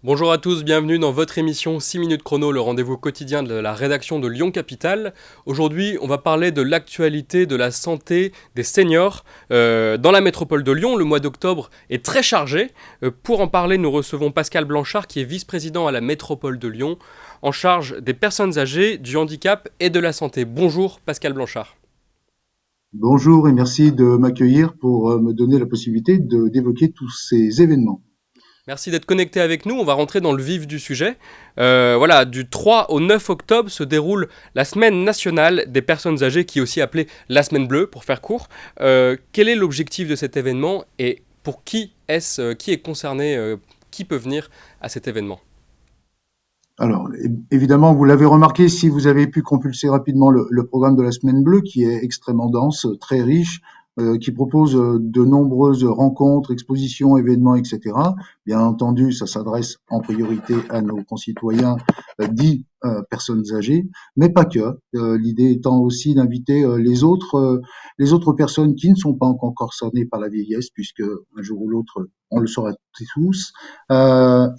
Bonjour à tous, bienvenue dans votre émission 6 minutes chrono, le rendez-vous quotidien de la rédaction de Lyon Capitale. Aujourd'hui, on va parler de l'actualité de la santé des seniors. Dans la métropole de Lyon, le mois d'octobre est très chargé. Pour en parler, nous recevons Pascal Blanchard, qui est vice-président à la métropole de Lyon, en charge des personnes âgées, du handicap et de la santé. Bonjour Pascal Blanchard. Bonjour et merci de m'accueillir pour me donner la possibilité d'évoquer tous ces événements. Merci d'être connecté avec nous. On va rentrer dans le vif du sujet. Voilà, du 3 au 9 octobre se déroule la semaine nationale des personnes âgées, qui est aussi appelée la semaine bleue, pour faire court. Quel est l'objectif de cet événement et pour qui est concerné, qui peut venir à cet événement? Alors, évidemment, vous l'avez remarqué si vous avez pu compulser rapidement le programme de la Semaine Bleue, qui est extrêmement dense, très riche, qui propose de nombreuses rencontres, expositions, événements, etc. Bien entendu, ça s'adresse en priorité à nos concitoyens dits personnes âgées, mais pas que. L'idée étant aussi d'inviter les autres personnes qui ne sont pas encore concernées par la vieillesse, puisque un jour ou l'autre, on le saura tous.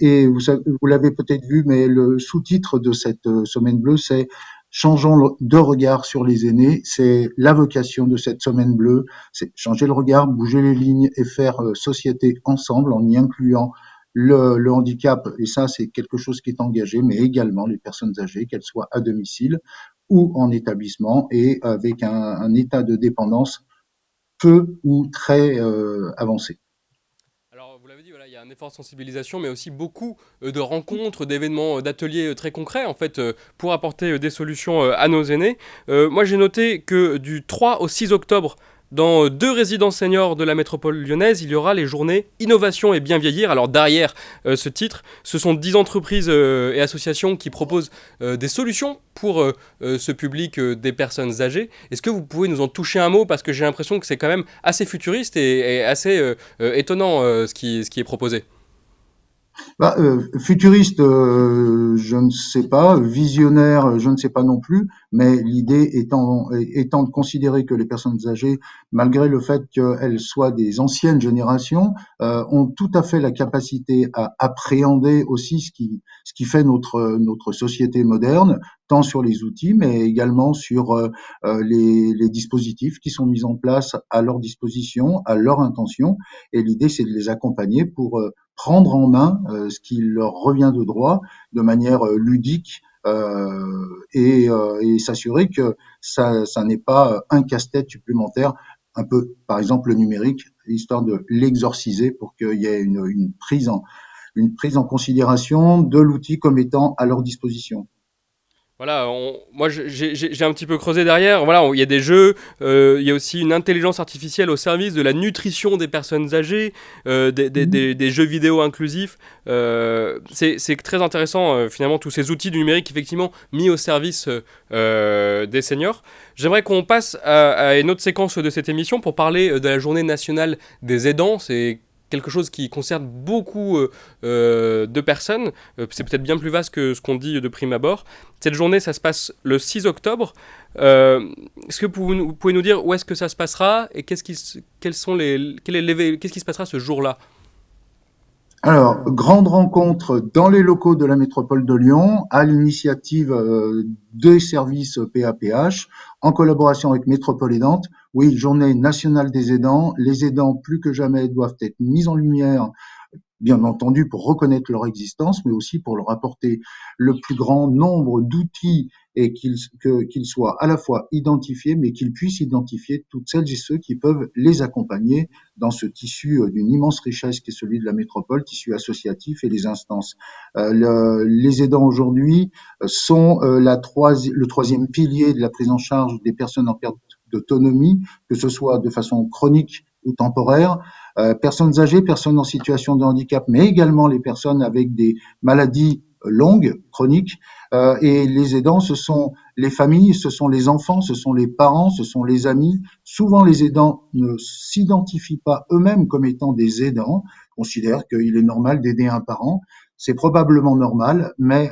Et vous l'avez peut-être vu, mais le sous-titre de cette semaine bleue, c'est Changeons de regard sur les aînés. C'est la vocation de cette semaine bleue, c'est changer le regard, bouger les lignes et faire société ensemble en y incluant le handicap. Et ça, c'est quelque chose qui est engagé, mais également les personnes âgées, qu'elles soient à domicile ou en établissement et avec un état de dépendance peu ou très avancé. Alors, vous l'avez dit, voilà, il y a un effort de sensibilisation, mais aussi beaucoup de rencontres, d'événements, d'ateliers très concrets, en fait, pour apporter des solutions à nos aînés. Moi, j'ai noté que du 3 au 6 octobre, dans deux résidences seniors de la métropole lyonnaise, il y aura les journées Innovation et Bien Vieillir. Alors, derrière ce titre, ce sont 10 entreprises et associations qui proposent des solutions pour ce public des personnes âgées. Est-ce que vous pouvez nous en toucher un mot? Parce que j'ai l'impression que c'est quand même assez futuriste et assez étonnant ce qui est proposé. Futuriste, je ne sais pas, visionnaire, je ne sais pas non plus, mais l'idée étant de considérer que les personnes âgées, malgré le fait qu'elles soient des anciennes générations, ont tout à fait la capacité à appréhender aussi ce qui fait notre société moderne, tant sur les outils, mais également sur les dispositifs qui sont mis en place à leur disposition, à leur intention. Et l'idée, c'est de les accompagner pour prendre en main ce qui leur revient de droit de manière ludique et s'assurer que ça n'est pas un casse-tête supplémentaire, un peu par exemple le numérique, histoire de l'exorciser pour qu'il y ait une prise en considération de l'outil comme étant à leur disposition. Voilà, moi j'ai un petit peu creusé derrière. Voilà, il y a des jeux, il y a aussi une intelligence artificielle au service de la nutrition des personnes âgées, des jeux vidéo inclusifs. C'est très intéressant finalement tous ces outils du numérique effectivement mis au service des seniors. J'aimerais qu'on passe à une autre séquence de cette émission pour parler de la journée nationale des aidants. C'est quelque chose qui concerne beaucoup de personnes. C'est peut-être bien plus vaste que ce qu'on dit de prime abord. Cette journée, ça se passe le 6 octobre. Est-ce que vous pouvez nous dire où est-ce que ça se passera et qu'est-ce qui se passera ce jour-là? Alors, grande rencontre dans les locaux de la métropole de Lyon, à l'initiative des services PAPH, en collaboration avec Métropole Aidante. Oui, journée nationale des aidants. Les aidants, plus que jamais, doivent être mis en lumière, bien entendu pour reconnaître leur existence, mais aussi pour leur apporter le plus grand nombre d'outils et qu'ils soient à la fois identifiés, mais qu'ils puissent identifier toutes celles et ceux qui peuvent les accompagner dans ce tissu d'une immense richesse qui est celui de la métropole, tissu associatif et les instances. Les aidants aujourd'hui sont le troisième pilier de la prise en charge des personnes en perte d'autonomie, que ce soit de façon chronique ou temporaire, personnes âgées, personnes en situation de handicap, mais également les personnes avec des maladies longues, chroniques. Et les aidants, ce sont les familles, ce sont les enfants, ce sont les parents, ce sont les amis. Souvent, les aidants ne s'identifient pas eux-mêmes comme étant des aidants, considèrent qu'il est normal d'aider un parent. C'est probablement normal, mais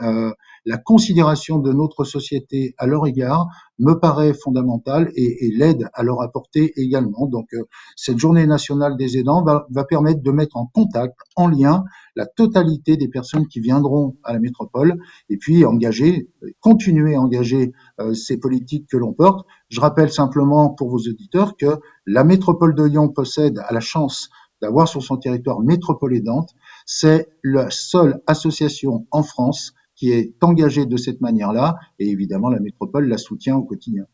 la considération de notre société à leur égard me paraît fondamentale et l'aide à leur apporter également. Donc, cette journée nationale des aidants va permettre de mettre en contact, en lien, la totalité des personnes qui viendront à la métropole et puis continuer à engager ces politiques que l'on porte. Je rappelle simplement pour vos auditeurs que la métropole de Lyon possède à la chance d'avoir sur son territoire métropole aidante. C'est la seule association en France qui est engagée de cette manière-là et évidemment la métropole la soutient au quotidien.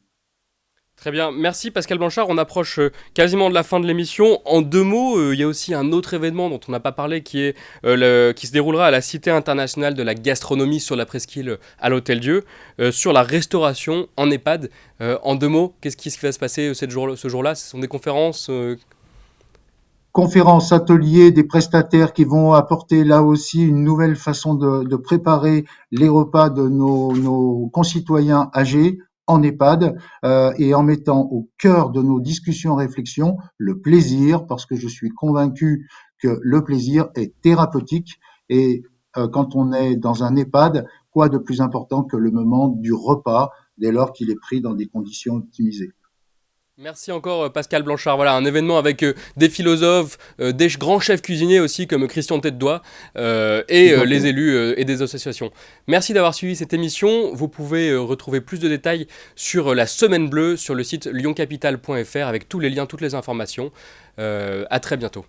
Très bien, merci Pascal Blanchard. On approche quasiment de la fin de l'émission. En 2 mots, il y a aussi un autre événement dont on n'a pas parlé qui se déroulera à la Cité internationale de la gastronomie sur la presqu'île à l'Hôtel Dieu, sur la restauration en EHPAD. En 2 mots, qu'est-ce qui va se passer ce jour-là? Ce sont des conférences. Conférences, ateliers, des prestataires qui vont apporter là aussi une nouvelle façon de préparer les repas de nos concitoyens âgés en EHPAD et en mettant au cœur de nos discussions et réflexions le plaisir, parce que je suis convaincu que le plaisir est thérapeutique et quand on est dans un EHPAD, quoi de plus important que le moment du repas dès lors qu'il est pris dans des conditions optimisées. Merci encore Pascal Blanchard. Voilà, un événement avec des philosophes, des grands chefs cuisiniers aussi comme Christian Tête-Doigt et Tout à les fait. élus et des associations. Merci d'avoir suivi cette émission. Vous pouvez retrouver plus de détails sur la Semaine Bleue sur le site lyoncapital.fr avec tous les liens, toutes les informations. À très bientôt.